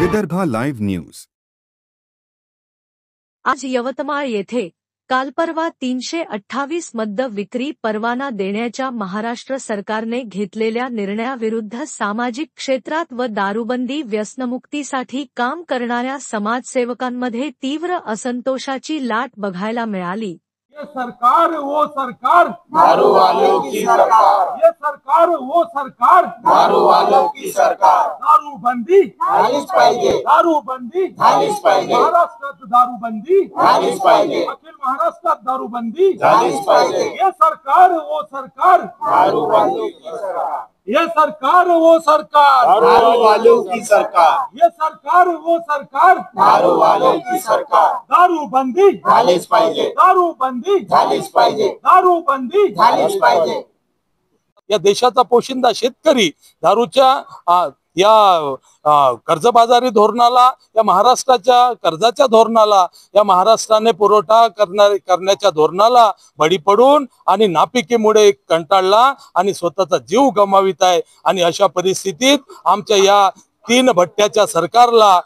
Vidarbha live news. आज यवतमाळ येथे कालपरवा 328 मद्य विक्री परवाना देण्याच्या महाराष्ट्र सरकारने घेतलेल्या निर्णयाविरुद्ध सामाजिक क्षेत्रात व दारूबंदी व्यसनमुक्तीसाठी काम करणाऱ्या समाजसेवकांमध्ये तीव्र असंतोषाची लाट बघायला मिळाली। ये सरकार वो सरकार दारू वालों की सरकार, ये सरकार वो सरकार दारू वालों की सरकार, दारूबंदी झालीच पाहिजे, दारूबंदी झालीच पाहिजे, महाराष्ट्रात दारूबंदी झालीच पाहिजे, अखिल महाराष्ट्रात दारूबंदी झालीच पाहिजे, ये सरकार वो सरकार दारू वालों की सरकार, ये सरकार वो सरकार दारू वालों की सरकार, ये सरकार वो सरकार दारू वालों की सरकार, दारूबंदी झालीच पाहिजे, दारूबंदी झालीच पाहिजे, दारूबंदी झालीच पाहिजे। या देशाचा पोशिंदा शेतकरी दारूच्या या कर्जबाजारी धोरणाला, या महाराष्ट्राच्या कर्जाच्या धोरणाला, या महाराष्ट्राने पुरवठा करण्याच्या धोरणाला बळी पडून आणि नापिकीमुळे कंटाळला आणि स्वतःचा जीव गमावित आहे। आणि अशा परिस्थितीत आमच्या या 3 भट्ट्याच्या सरकारला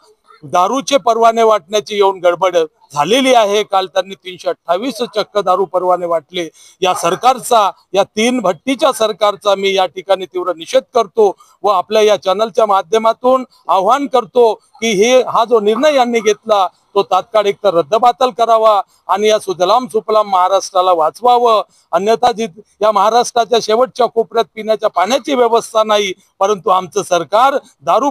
दारूचे परवाने वाटण्याची येऊन गडबड झालेली आहे। काल त्यांनी 328 चक्क दारू परवाने वाटले। या सरकारचा, या 3 भट्टीच्या सरकारचा मी या ठिकाणी तीव्र निषेध करतो व आपल्या या चॅनलच्या माध्यमातून आवाहन करतो की हा जो निर्णय यांनी घेतला तो तात्काळ एकतर रद्दबातल करावा आणि या सुजलाम सुफलाम महाराष्ट्राला वाचवावं। अन्यथा या महाराष्ट्राच्या शेवटच्या कोपऱ्यात पिण्याच्या पाण्याची व्यवस्था नाही, परंतु आमचं सरकार दारू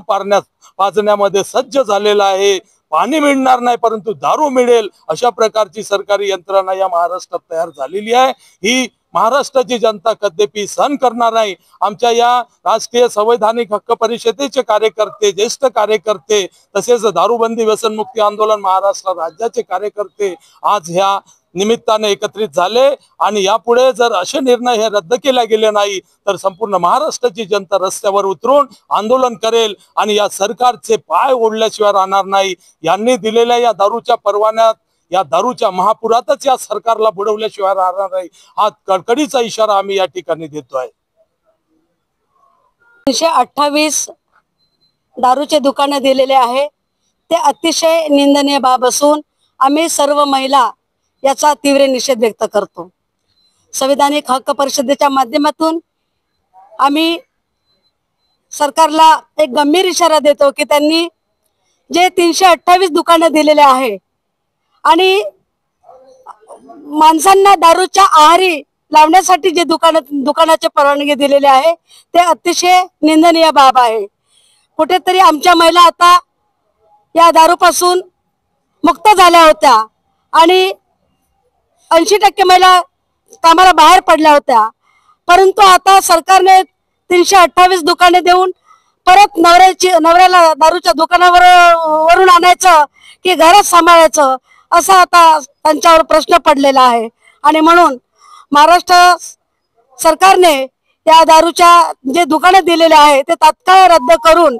पाजण्यामध्ये सज्ज झालेलं आहे। पाणी मिळणार नाही परंतु दारू मिळेल अशा प्रकारची सरकारी यंत्रणा या महाराष्ट्रात तयार झालेली आहे। ही महाराष्ट्राची जनता कधीही सहन करणार नाही। आमच्या या राष्ट्रीय संवैधानिक हक्क परिषदेचे कार्यकर्ते, ज्येष्ठ कार्यकर्ते, तसेच दारूबंदी व्यसनमुक्ती आंदोलन महाराष्ट्र राज्याचे कार्यकर्ते आज ह्या निमित्ताने एकत्रित झाले आणि यापुढे जर असे निर्णय हे रद्द केले गेले नाही तर संपूर्ण महाराष्ट्राची जनता रस्त्यावर उतरून आंदोलन करेल आणि या सरकारचे पाय ओढल्याशिवाय राहणार नाही। यांनी दिलेल्या या दारूच्या परवान्यात, या दारूच्या महापुरातच या सरकारला बुडवल्याशिवाय राहणार नाही, हा कडकडीचा इशारा आम्ही या ठिकाणी देतोय। 328 दारूचे दुकाने दिलेले आहे ते अतिशय निंदनीय बाब असून आम्ही सर्व महिला याचा तीव्र निषेध व्यक्त करतो। संविधानिक हक्क परिषदेच्या माध्यमातून आम्ही सरकारला एक गंभीर इशारा देतो की त्यांनी जे 328 दुकाने दिलेले आहे आणि माणसांना दारूच्या आहारी लावण्यासाठी जे दुकानाचे परवानगी दिलेले आहे ते अतिशय निंदनीय बाब आहे। कुठेतरी आमच्या महिला आता या दारूपासून मुक्त झाल्या होत्या आणि 80% महिला कामाला बाहेर पडल्या होत्या, परंतु आता सरकारने 328 दुकाने देऊन परत नवऱ्याला दारूच्या दुकानावरून आणायचं की घरात सांभाळायचं असा आता त्यांच्यावर प्रश्न पडलेला आहे। आणि म्हणून महाराष्ट्र सरकारने या दारूच्या जे दुकाने दिलेले आहे ते तात्काळ रद्द करून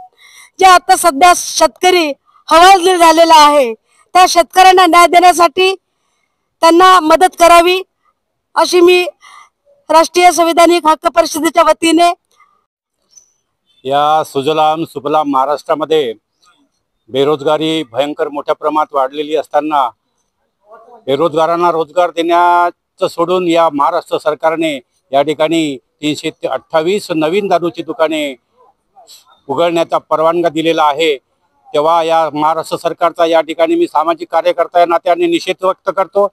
जे आता सध्या शेतकरी हवालदिल झालेला आहे त्या शेतकऱ्यांना न्याय देण्यासाठी त्यांना मदत करावी अशी मी राष्ट्रीय संविधानिक हक्क परिषदेच्या वतीने या सुजलाम सुफलाम महाराष्ट्रामध्ये बेरोजगारी भयंकर मोठ्या प्रमाणात वाढलेली असताना बेरोजगारांना रोजगार देण्याचं सोडून या महाराष्ट्र सरकारने या ठिकाणी 328 नवीन दारूची दुकाने उघडण्याचा परवानगी दिलेला आहे। तेव्हा या महाराष्ट्र सरकारचा या ठिकाणी मी सामाजिक कार्यकर्ता या नात्याने निषेध व्यक्त करतो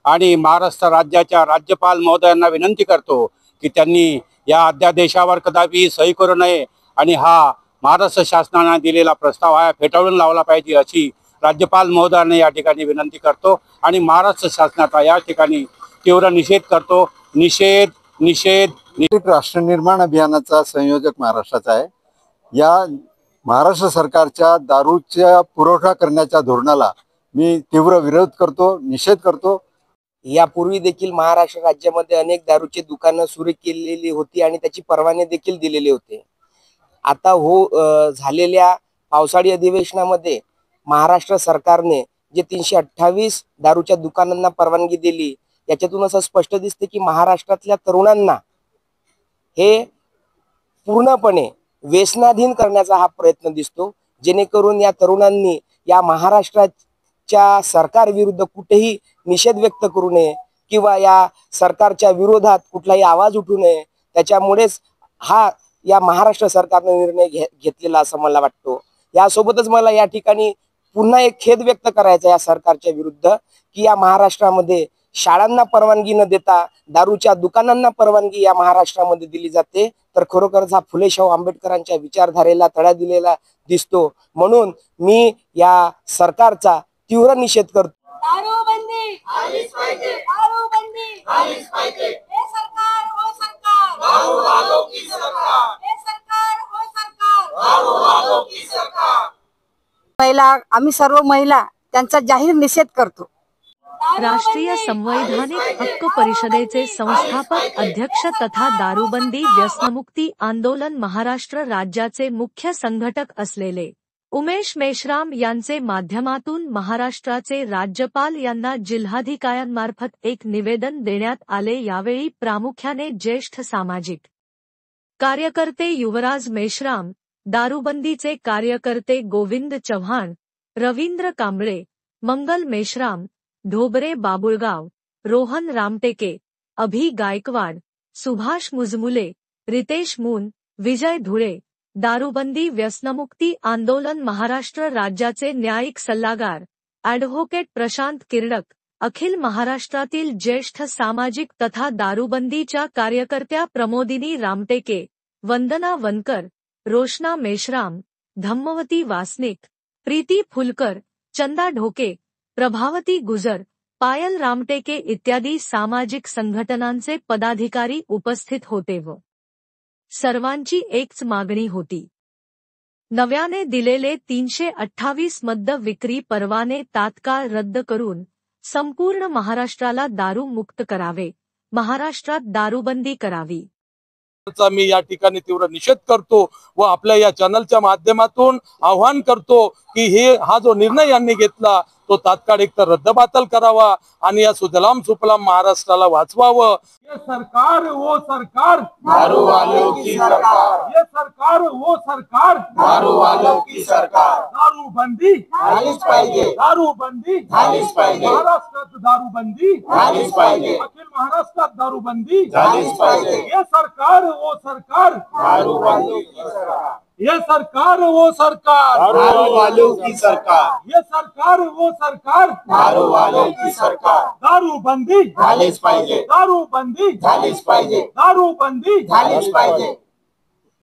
आणि महाराष्ट्र राज्याच्या राज्यपाल महोदयांना विनंती करतो की त्यांनी या अध्यादेशावर कदापि सही करू नये आणि हा महाराष्ट्र शासनाने दिलेला प्रस्ताव हा फेटाळून लावला पाहिजे अशी राज्यपाल महोदयांना या ठिकाणी विनंती करतो आणि महाराष्ट्र शासनाचा या ठिकाणी तीव्र निषेध करतो। निषेध निषेध राष्ट्र निर्माण अभियानाचा संयोजक महाराष्ट्राचा आहे। या महाराष्ट्र सरकारच्या दारूच्या पुरवठा करण्याच्या धोरणाला मी तीव्र विरोध करतो, निषेध करतो। यापूर्वी देखील महाराष्ट्र राज्यामध्ये अनेक दारूची दुकानं सुरू केलेली होती आणि त्याची परवाने देखील दिलेले होते। आता झालेल्या पावसाळी अधिवेशनामध्ये महाराष्ट्र सरकारने जे 328 दारूच्या दुकानांना परवानगी दिली याच्यातून असं स्पष्ट दिसते की महाराष्ट्रातल्या तरुणांना हे पूर्णपणे व्यसनाधीन करण्याचा हा प्रयत्न दिसतो। जेणेकरून या तरुणांनी या महाराष्ट्राच्या सरकार विरुद्ध कुठेही निषेध व्यक्त करू नये किंवा या सरकारच्या विरोधात कुठलाही आवाज उठू नये. त्याच्यामुळेच हा या महाराष्ट्र सरकारने निर्णय घेतलेला असं मला वाटतो. यासोबतच मला या ठिकाणी पुन्हा एक खेद व्यक्त करायचा या सरकारच्या विरुद्ध की या महाराष्ट्रामध्ये शाळांना परवानगी न देता दारूच्या दुकानांना परवानगी या महाराष्ट्रामध्ये दिली जाते. तर खरोखरच हा फुले शाहू आंबेडकरांच्या विचारधारेला तडा दिलेला दिसतो. म्हणून मी या सरकारचा तीव्र निषेध करतो. दारूबंदी आलीच पाहिजे. दारूबंदी आलीच पाहिजे. हे सरकार हो सरकार. दारूवालों की सरकार. हे सरकार हो सरकार. दारूवालों की सरकार. महिला आम्ही सर्व महिला त्यांचा जाहीर निषेध करतो. राष्ट्रीय संवैधानिक हक्क परिषदेचे संस्थापक अध्यक्ष तथा दारूबंदी व्यसनमुक्ती आंदोलन महाराष्ट्र राज्याचे मुख्य संघटक असलेले उमेश मेश्राम यांचे माध्यमातून महाराष्ट्राचे राज्यपाल यांना जिल्हाधिकाऱ्यांमार्फत एक निवेदन देण्यात आले. यावेळी प्रामुख्याने ज्येष्ठ सामाजिक कार्यकर्ते युवराज मेश्राम, दारूबंदीचे कार्यकर्ते गोविंद चव्हाण, रवींद्र कांबळे, मंगल मेश्राम, ढोबरे बाबुळगाव, रोहन रामटेके, अभि गायकवाड, सुभाष मुजमुले, रितेश मून, विजय धुळे, दारूबंदी व्यसनमुक्ती आंदोलन महाराष्ट्र राज्याचे न्यायिक सल्लागार ॲडव्होकेट प्रशांत किर्डक, अखिल महाराष्ट्रातील ज्येष्ठ सामाजिक तथा दारूबंदीच्या कार्यकर्त्या प्रमोदिनी रामटेके, वंदना वनकर, रोशना मेश्राम, धम्मवती वासनिक, प्रीती फुलकर, चंदा ढोके, प्रभावती गुजर, पायल रामटेके इत्यादी सामाजिक संघटनांचे पदाधिकारी उपस्थित होते व सर्वांची एकच मागणी होती. नव्याने दिलेले 328 मद्य विक्री परवाने तात्काळ रद्द करून संपूर्ण महाराष्ट्राला दारू मुक्त करावे, महाराष्ट्रात दारूबंदी करावी. मी या ठिकाणी तीव्र निषेध करतो व आपल्या या चॅनलच्या माध्यमातून आवाहन करतो की हा जो निर्णय यांनी घेतला तो तात्काळ एकतर रद्दबातल करावा आणि या सुजलाम सुफलाम महाराष्ट्राला वाचवावं. ये सरकार वो सरकार. दारूवालों की सरकार. ये सरकार वो सरकार. दारूवालों की सरकार. दारूबंदी झालीच पाहिजे. दारूबंदी झालीच पाहिजे. महाराष्ट्रात दारूबंदी झालीच पाहिजे. अखिल महाराष्ट्रात दारूबंदी झालीच पाहिजे. ये सरकार वो सरकार. दारूवालों की सरकार. ये सरकार वो सरकार. दारूवालों की सरकार. ये सरकार वो सरकार. दारूवालों की सरकार. दारूबंदी झालीच पाहिजे. दारूबंदी झालीच पाहिजे. दारूबंदी झालीच पाहिजे.